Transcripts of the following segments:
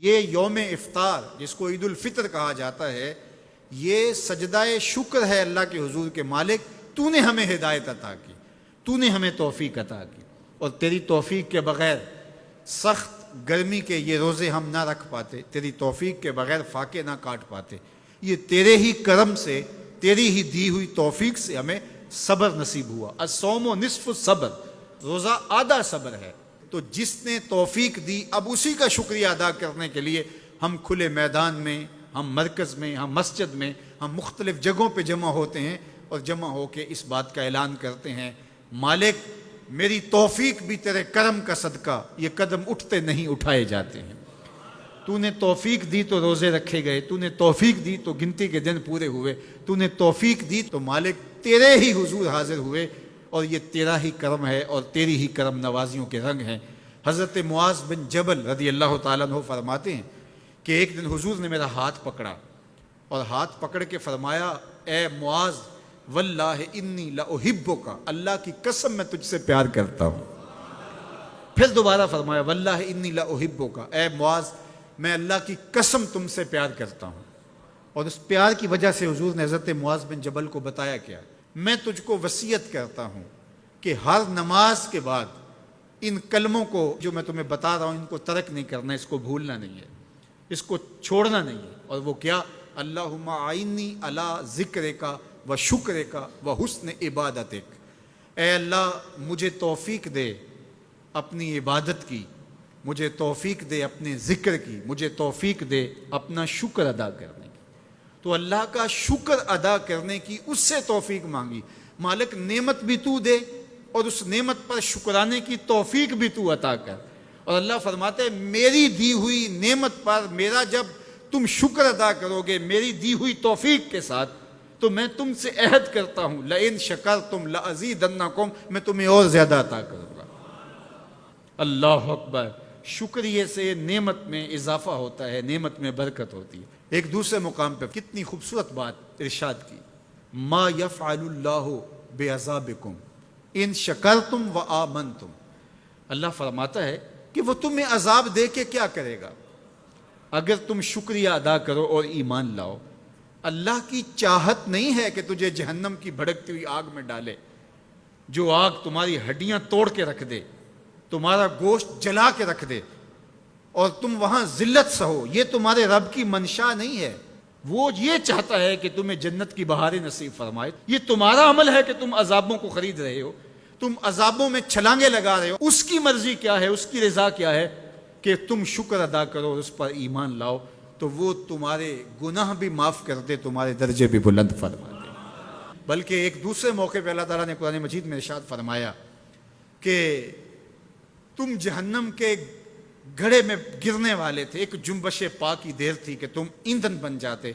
یہ یوم افطار جس کو عید الفطر کہا جاتا ہے، یہ سجدہ شکر ہے اللہ کے حضور کے مالک، تو نے ہمیں ہدایت عطا کی، تو نے ہمیں توفیق عطا کی، اور تیری توفیق کے بغیر سخت گرمی کے یہ روزے ہم نہ رکھ پاتے، تیری توفیق کے بغیر فاقے نہ کاٹ پاتے۔ یہ تیرے ہی کرم سے، تیری ہی دی ہوئی توفیق سے ہمیں صبر نصیب ہوا۔ الصوم و نصف الصبر، روزہ آدھا صبر ہے۔ تو جس نے توفیق دی، اب اسی کا شکریہ ادا کرنے کے لیے ہم کھلے میدان میں، ہم مرکز میں، ہم مسجد میں، ہم مختلف جگہوں پہ جمع ہوتے ہیں اور جمع ہو کے اس بات کا اعلان کرتے ہیں، مالک میری توفیق بھی تیرے کرم کا صدقہ، یہ قدم اٹھتے نہیں اٹھائے جاتے ہیں۔ تو نے توفیق دی تو روزے رکھے گئے، تو نے توفیق دی تو گنتی کے دن پورے ہوئے، تو نے توفیق دی تو مالک تیرے ہی حضور حاضر ہوئے، اور یہ تیرا ہی کرم ہے اور تیری ہی کرم نوازیوں کے رنگ ہیں۔ حضرت معاذ بن جبل رضی اللہ تعالیٰ عنہ فرماتے ہیں کہ ایک دن حضور نے میرا ہاتھ پکڑا اور ہاتھ پکڑ کے فرمایا، اے معاذ واللہ انی لاحبک، اللہ کی قسم میں تجھ سے پیار کرتا ہوں۔ پھر دوبارہ فرمایا، واللہ انی لاحبک، اے معاذ میں اللہ کی قسم تم سے پیار کرتا ہوں۔ اور اس پیار کی وجہ سے حضور نے حضرت معاذ بن جبل کو بتایا کیا، میں تجھ کو وصیت کرتا ہوں کہ ہر نماز کے بعد ان کلموں کو جو میں تمہیں بتا رہا ہوں ان کو ترک نہیں کرنا، اس کو بھولنا نہیں ہے، اس کو چھوڑنا نہیں ہے۔ اور وہ کیا؟ اللہم اعنی علی ذکرک و شکرک و حسن عبادتک، اے اللہ مجھے توفیق دے اپنی عبادت کی، مجھے توفیق دے اپنے ذکر کی، مجھے توفیق دے اپنا شکر ادا کرنے کی۔ تو اللہ کا شکر ادا کرنے کی اس سے توفیق مانگی، مالک نعمت بھی تو دے اور اس نعمت پر شکرانے کی توفیق بھی تو عطا کر۔ اور اللہ فرماتے ہیں میری دی ہوئی نعمت پر میرا جب تم شکر ادا کرو گے میری دی ہوئی توفیق کے ساتھ، تو میں تم سے عہد کرتا ہوں لئن شکرتم لازیدنکم، میں تمہیں اور زیادہ عطا کروں گا۔ اللہ اکبر! شکریہ سے نعمت میں اضافہ ہوتا ہے، نعمت میں برکت ہوتی ہے۔ ایک دوسرے مقام پہ کتنی خوبصورت بات ارشاد کی، ما یفعل اللہ بعذابکم ان شکرتم و آمنتم، اللہ فرماتا ہے کہ وہ تمہیں عذاب دے کے کیا کرے گا اگر تم شکریہ ادا کرو اور ایمان لاؤ۔ اللہ کی چاہت نہیں ہے کہ تجھے جہنم کی بھڑکتی ہوئی آگ میں ڈالے، جو آگ تمہاری ہڈیاں توڑ کے رکھ دے، تمہارا گوشت جلا کے رکھ دے اور تم وہاں ذلت سہو، یہ تمہارے رب کی منشا نہیں ہے۔ وہ یہ چاہتا ہے کہ تمہیں جنت کی بہاریں نصیب فرمائے۔ یہ تمہارا عمل ہے کہ تم عذابوں کو خرید رہے ہو، تم عذابوں میں چھلانگے لگا رہے ہو۔ اس کی مرضی کیا ہے، اس کی رضا کیا ہے کہ تم شکر ادا کرو اور اس پر ایمان لاؤ، تو وہ تمہارے گناہ بھی معاف کر دے، تمہارے درجے بھی بلند فرما دے۔ بلکہ ایک دوسرے موقع پہ اللہ تعالیٰ نے قرآن مجید میں ارشاد فرمایا کہ تم جہنم کے گھڑے میں گرنے والے تھے، ایک جنبش پا کی دیر تھی کہ تم ایندھن بن جاتے۔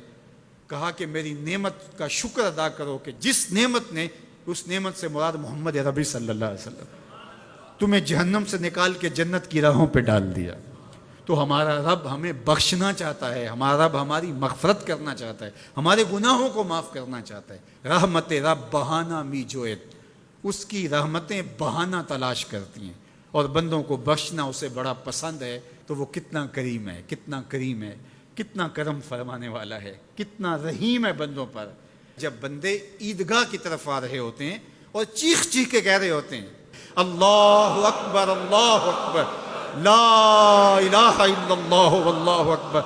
کہا کہ میری نعمت کا شکر ادا کرو کہ جس نعمت نے، اس نعمت سے مراد محمد عربی صلی اللہ علیہ وسلم، تمہیں جہنم سے نکال کے جنت کی راہوں پہ ڈال دیا۔ تو ہمارا رب ہمیں بخشنا چاہتا ہے، ہمارا رب ہماری مغفرت کرنا چاہتا ہے، ہمارے گناہوں کو معاف کرنا چاہتا ہے۔ رحمت رب بہانہ می جویت، اس کی رحمتیں بہانہ تلاش کرتی ہیں، اور بندوں کو بخشنا اسے بڑا پسند ہے۔ تو وہ کتنا کریم ہے، کتنا کریم ہے، کتنا کرم فرمانے والا ہے، کتنا رحیم ہے بندوں پر۔ جب بندے عیدگاہ کی طرف آ رہے ہوتے ہیں اور چیخ چیخ کے کہہ رہے ہوتے ہیں اللہ اکبر اللہ اکبر لا الہ الا اللہ واللہ اکبر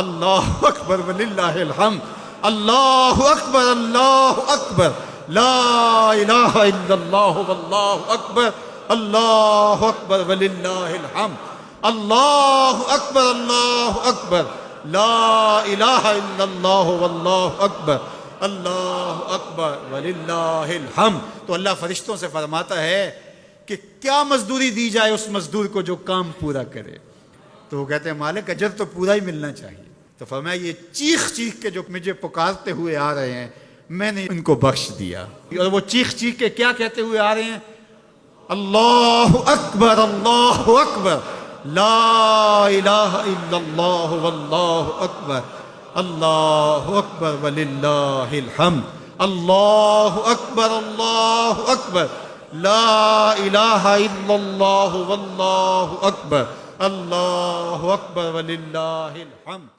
اللہ اکبر وللہ الحمد اللہ اکبر اللہ اکبر لا الہ الا اللہ واللہ اکبر اللہ اکبر وللہ الحمد اللہ اکبر اللہ اکبر لا الہ الا اللہ واللہ اکبر اللہ اکبر وللہ الحمد۔ تو اللہ فرشتوں سے فرماتا ہے کہ کیا مزدوری دی جائے اس مزدور کو جو کام پورا کرے؟ تو وہ کہتے ہیں مالک اجر تو پورا ہی ملنا چاہیے۔ تو فرمایا یہ چیخ چیخ کے جو مجھے پکارتے ہوئے آ رہے ہیں میں نے ان کو بخش دیا۔ اور وہ چیخ چیخ کے کیا کہتے ہوئے آ رہے ہیں؟ اللہ اکبر لا الہ الا اللہ واللہ اکبر اللہ اکبر وللہ الحمد اللہ اکبر لا الہ الا اللہ واللہ اکبر اللہ اکبر وللہ الحمد.